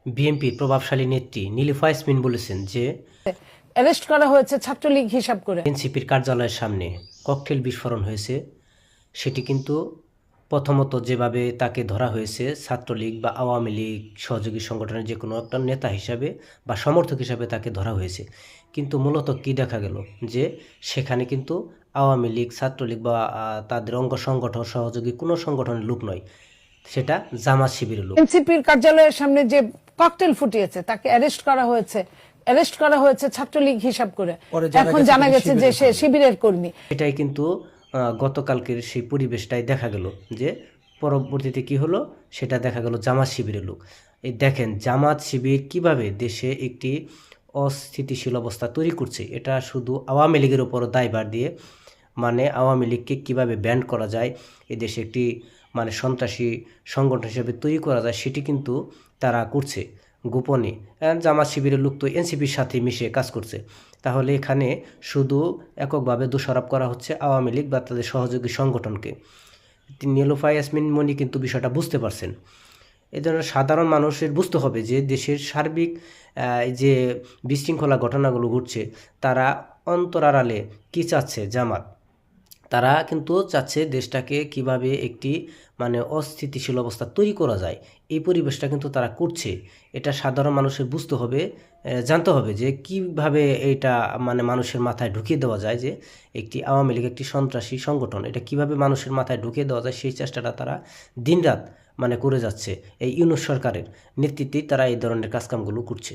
বিএনপির প্রভাবশালী নেত্রী নীলুফা ইয়াসমিন বলেছেন যে অ্যারেস্ট করা হয়েছে ছাত্রলীগ হিসাব করে। এনসিপির কার্যালয়ের সামনে ককটেল বিস্ফোরণ হয়েছে, সেটি কিন্তু প্রথমত যেভাবে তাকে ধরা হয়েছে ছাত্রলীগ বা আওয়ামী লীগ সহযোগী সংগঠনের যে কোনো একটা নেতা হিসাবে বা সমর্থক হিসাবে তাকে ধরা হয়েছে, কিন্তু মূলত কি দেখা গেল যে সেখানে কিন্তু আওয়ামী লীগ ছাত্রলীগ বা তাদের অঙ্গ সংগঠন সহযোগী কোনো সংগঠনের লোক নয়, সেটা জামাত শিবিরের লোক। এনসিপির কার্যালয়ের সামনে যে ককটেল ফুটিয়েছে তাকে অ্যারেস্ট করা হয়েছে ছাত্রলীগ হিসাব করে। এখন জানা গেছে যে সে শিবিরের কর্মী। এটাই কিন্তু গতকালকের সেই পরিবেশটাই দেখা গেল যে পরবর্তীতে কি হলো সেটা দেখা গেল জামাত শিবিরের লোক। এই দেখেন জামাত শিবির কিভাবে দেশে একটি অস্থিতিশীল অবস্থা তৈরি করছে, এটা শুধু আওয়ামী লীগের উপর দায়ভার দিয়ে, মানে আওয়ামী লীগকে কীভাবে ব্যান করা যায়, এই দেশে একটি মানে সন্ত্রাসী সংগঠন হিসেবে তৈরি করা যায় সেটি কিন্তু তারা করছে গোপনে। জামাত শিবিরের লোক তো এনসিপির সাথে মিশে কাজ করছে, তাহলে এখানে শুধু এককভাবে দোষারোপ করা হচ্ছে আওয়ামী লীগ বা তাদের সহযোগী সংগঠনকে। নীলুফা ইয়াসমিন মনি কিন্তু বিষয়টা বুঝতে পারছেন। এই জন্য সাধারণ মানুষের বুঝতে হবে যে দেশের সার্বিক যে বিশৃঙ্খলা ঘটনাগুলো ঘটছে, তারা অন্তরাড়ালে কী চাচ্ছে জামাত, তারা কিন্তু চাচ্ছে দেশটাকে কিভাবে একটি মানে অস্থিতিশীল অবস্থা তৈরি করা যায়, এই পরিবেশটা কিন্তু তারা করছে। এটা সাধারণ মানুষের বুঝতে হবে, জানতে হবে যে কিভাবে এটা মানে মানুষের মাথায় ঢুকিয়ে দেওয়া যায় যে একটি আওয়ামী লীগ একটি সন্ত্রাসী সংগঠন, এটা কিভাবে মানুষের মাথায় ঢুকিয়ে দেওয়া যায় সেই চেষ্টাটা তারা দিনরাত মানে করে যাচ্ছে। এই ইউনূস সরকারের নেতৃত্বেই তারা এই ধরনের কাজকামগুলো করছে।